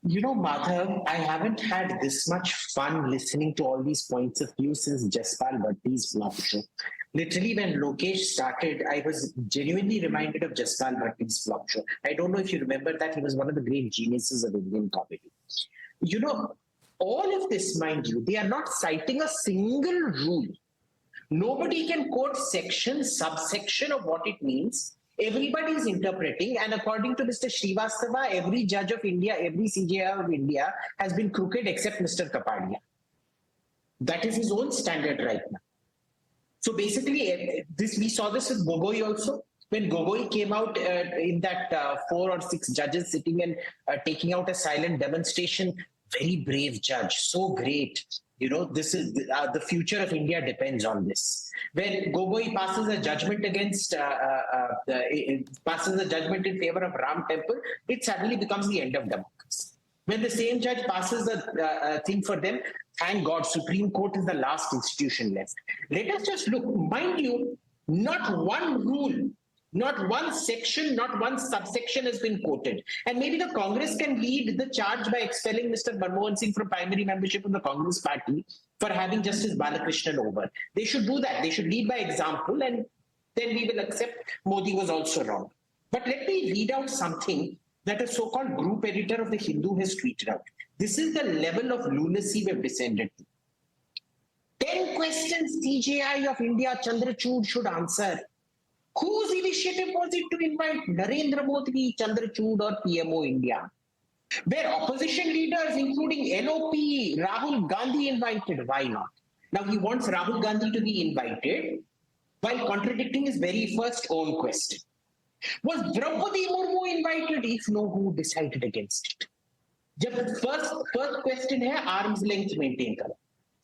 Madhav, I haven't had this much fun listening to all these points of view since Jaspal Bhatti's flop show. Literally, when Lokesh started, I was genuinely reminded of Jaspal Bhatti's flop show. I don't know if you remember that. He was one of the great geniuses of Indian comedy. All of this, mind you, they are not citing a single rule. Nobody can quote section, subsection of what it means. Everybody is interpreting, and according to Mr. Srivastava, every judge of India, every CJI of India has been crooked except Mr. Kapadia. That is his own standard right now. So basically, we saw this with Gogoi also. When Gogoi came out in that 4 or 6 judges sitting and taking out a silent demonstration, very brave judge, so great. This is the future of India depends on this. When Gogoi passes a judgment passes a judgment in favor of Ram Temple, it suddenly becomes the end of democracy. When the same judge passes a thing for them, thank God, Supreme Court is the last institution left. Let us just look, mind you, not one rule, not one section, not one subsection has been quoted. And maybe the Congress can lead the charge by expelling Mr. Manmohan Singh from primary membership of the Congress party for having Justice Balakrishnan over. They should do that. They should lead by example, and then we will accept Modi was also wrong. But let me read out something that a so-called group editor of the Hindu has tweeted out. This is the level of lunacy we've descended to. 10 questions CJI of India Chandrachud should answer. Whose initiative was it to invite Narendra Modi, Chandrachud, or PMO India? Were opposition leaders, including LOP, Rahul Gandhi, invited? Why not? Now he wants Rahul Gandhi to be invited while contradicting his very first own question. Was Draupadi Murmu invited? If no, who decided against it? Jab first question hai, arm's length maintain karo.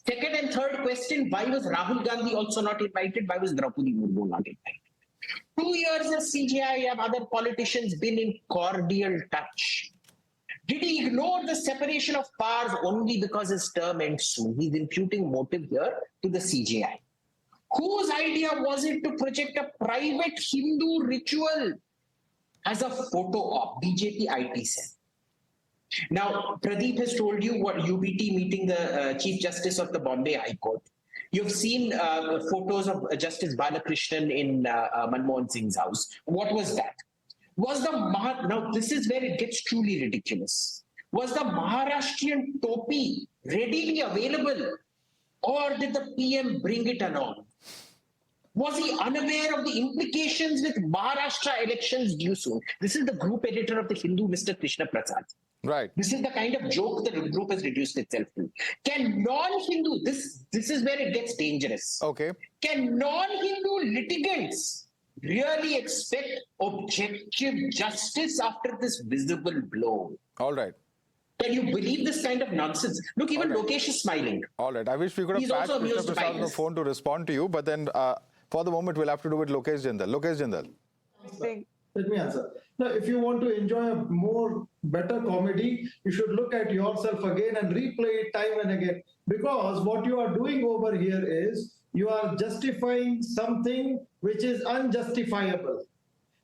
Second and third question, why was Rahul Gandhi also not invited? Why was Draupadi Murmu not invited? 2 years as CJI have other politicians been in cordial touch. Did he ignore the separation of powers only because his term ends soon? He's imputing motive here to the CJI. Whose idea was it to project a private Hindu ritual as a photo op? BJP IT cell. Now, Pradeep has told you what UBT meeting the Chief Justice of the Bombay High Court. You've seen photos of Justice Balakrishnan in Manmohan Singh's house. What was that? Now this is where it gets truly ridiculous. Was the Maharashtrian topi readily available, or did the PM bring it along? Was he unaware of the implications with Maharashtra elections due soon? This is the group editor of the Hindu, Mr. Krishna Prasad. Right. This is the kind of joke the group has reduced itself to. Can non-Hindu, this is where it gets dangerous. Okay. Can non-Hindu litigants really expect objective justice after this visible blow? All right. Can you believe this kind of nonsense? Look, even Lokesh is smiling. All right. I wish we could have patched Mr. Prasad on the phone to respond to you, but then for the moment we'll have to do with Lokesh Jindal. Lokesh Jindal. Let me answer. Now, if you want to enjoy a better comedy, you should look at yourself again and replay it time and again. Because what you are doing over here is you are justifying something which is unjustifiable.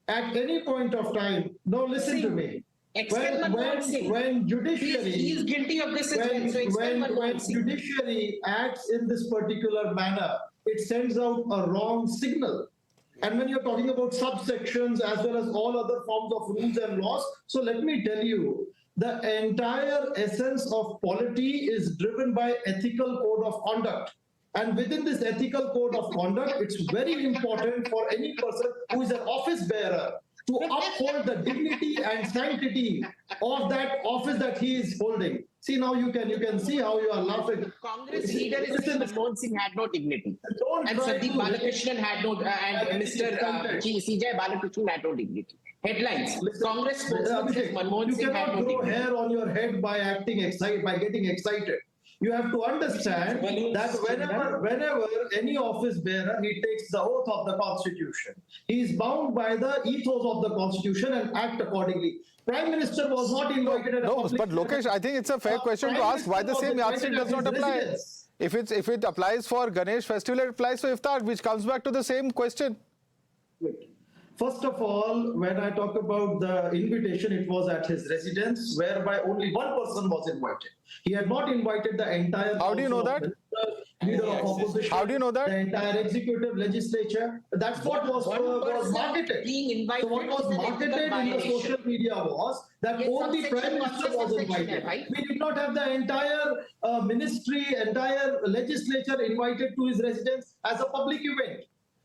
At any point of time, no, listen to me. When judiciary, he's guilty of this as well. When judiciary acts in this particular manner, it sends out a wrong signal. And when you're talking about subsections as well as all other forms of rules and laws, so let me tell you, the entire essence of polity is driven by ethical code of conduct. And within this ethical code of conduct, it's very important for any person who is an office bearer to uphold the dignity and sanctity of that office that he is holding. See, now you can see how you are laughing. Congress leader is Manmohan Singh had no dignity. And Sandeep Balakrishnan had no, and Mr. CJI Balakrishnan had no dignity. Headlines. Congress spokesman says Manmohan Singh had no dignity. You cannot grow hair on your head by getting excited. You have to understand that whenever any office bearer, he takes the oath of the Constitution. He is bound by the ethos of the Constitution and act accordingly. Prime Minister was not invited at a public... but Lokesh, I think it's a fair question to ask why the same yardstick does not apply. If it applies for Ganesh festival, it applies for Iftar, which comes back to the same question. First of all, when I talk about the invitation, it was at his residence, whereby only one person was invited. He had not invited the entire. How do you know that? Leader of opposition. How do you know that? The entire executive legislature. That's what was marketed. Being invited. So what was marketed in the social media was that only Prime Minister was invited. We did not have the entire ministry, entire legislature invited to his residence as a public event.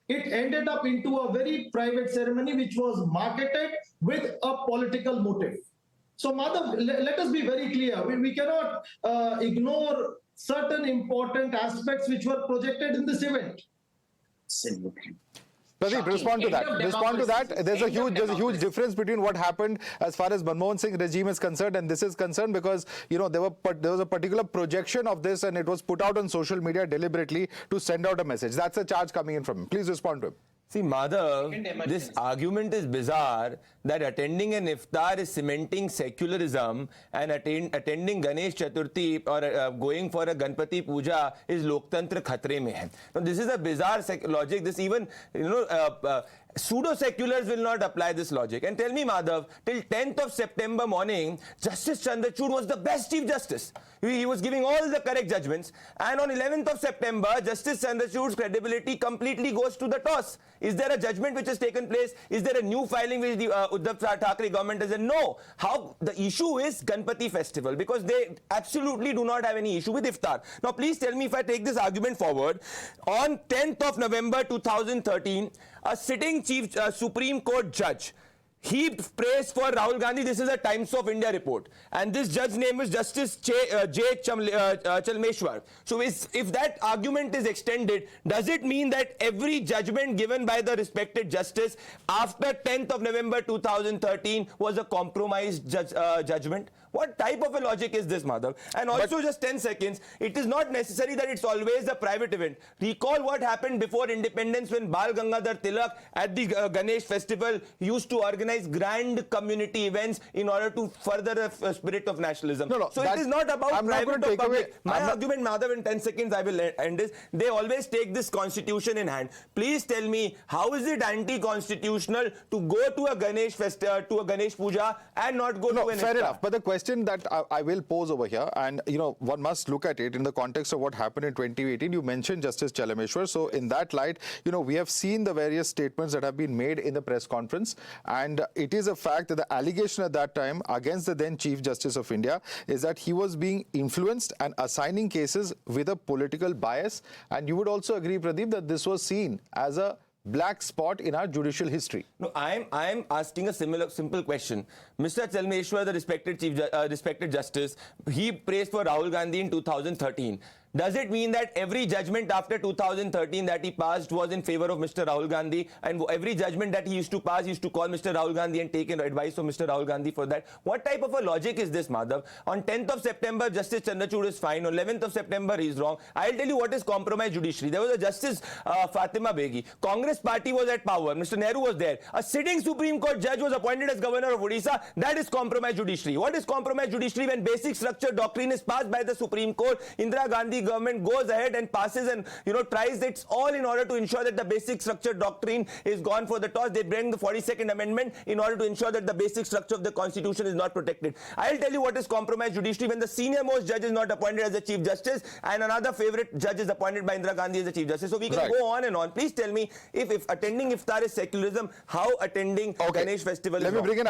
It ended up into a very private ceremony which was marketed with a political motive. So Madhav, let us be very clear. We cannot ignore certain important aspects which were projected in this event. Absolutely. Pradeep, respond to that. Respond to that. There's a huge difference between what happened as far as Manmohan Singh regime is concerned and this is concerned, because there was a particular projection of this and it was put out on social media deliberately to send out a message. That's a charge coming in from him. Please respond to him. See, Madhav, this argument is bizarre that attending an iftar is cementing secularism and attending Ganesh Chaturthi or going for a Ganpati Puja is Loktantra khatre mein hai. Now, this is a bizarre logic. This even, pseudo-seculars will not apply this logic. And tell me, Madhav, till 10th of September morning, Justice Chandrachud was the best Chief Justice. He was giving all the correct judgments. And on 11th of September, Justice Chandrachud's credibility completely goes to the toss. Is there a judgment which has taken place? Is there a new filing which the Uddhav Thackeray government has said? No. How? The issue is Ganpati festival, because they absolutely do not have any issue with iftar. Now, please tell me, if I take this argument forward, on 10th of November 2013, a sitting Chief Supreme Court judge heaped praise for Rahul Gandhi. This is a Times of India report. And this judge's name is Justice J. Chalmeshwar. So if that argument is extended, does it mean that every judgment given by the respected justice after 10th of November 2013 was a compromised judgment? What type of a logic is this, Madhav? And also, just 10 seconds, it is not necessary that it's always a private event. Recall what happened before independence when Bal Gangadhar Tilak at the Ganesh festival used to organize grand community events in order to further the spirit of nationalism. So it is not about private or public. My argument, Madhav, in 10 seconds I will end this. They always take this constitution in hand. Please tell me, how is it anti-constitutional to go to a Ganesh to a Ganesh Puja and not go to an fair enough. But the question that I will pose over here, and one must look at it in the context of what happened in 2018. You mentioned Justice Chalmeshwar. So in that light, we have seen the various statements that have been made in the press conference, and it is a fact that the allegation at that time against the then Chief Justice of India is that he was being influenced and assigning cases with a political bias. And you would also agree, Pradeep, that this was seen as a black spot in our judicial history. No, I am asking a simple question. Mr. Chalmeshwar, the respected justice, he praised for Rahul Gandhi in 2013. Does it mean that every judgment after 2013 that he passed was in favor of Mr. Rahul Gandhi, and every judgment that he used to pass, he used to call Mr. Rahul Gandhi and take advice from Mr. Rahul Gandhi for that? What type of a logic is this, Madhav? On 10th of September, Justice Chandrachud is fine. On 11th of September, he is wrong. I'll tell you what is compromised judiciary. There was a Justice Fatima Begi. Congress party was at power. Mr. Nehru was there. A sitting Supreme Court judge was appointed as governor of Odisha. That is compromised judiciary. What is compromised judiciary? When basic structure doctrine is passed by the Supreme Court, Indira Gandhi government goes ahead and passes and tries its all in order to ensure that the basic structure doctrine is gone for the toss. They bring the 42nd amendment in order to ensure that the basic structure of the constitution is not protected. I'll tell you what is compromised judiciary: when the senior most judge is not appointed as a chief justice and another favorite judge is appointed by Indira Gandhi as a chief justice. So we can go on and on. Please tell me, if attending iftar is secularism, how attending Ganesh festival is wrong? Let me bring in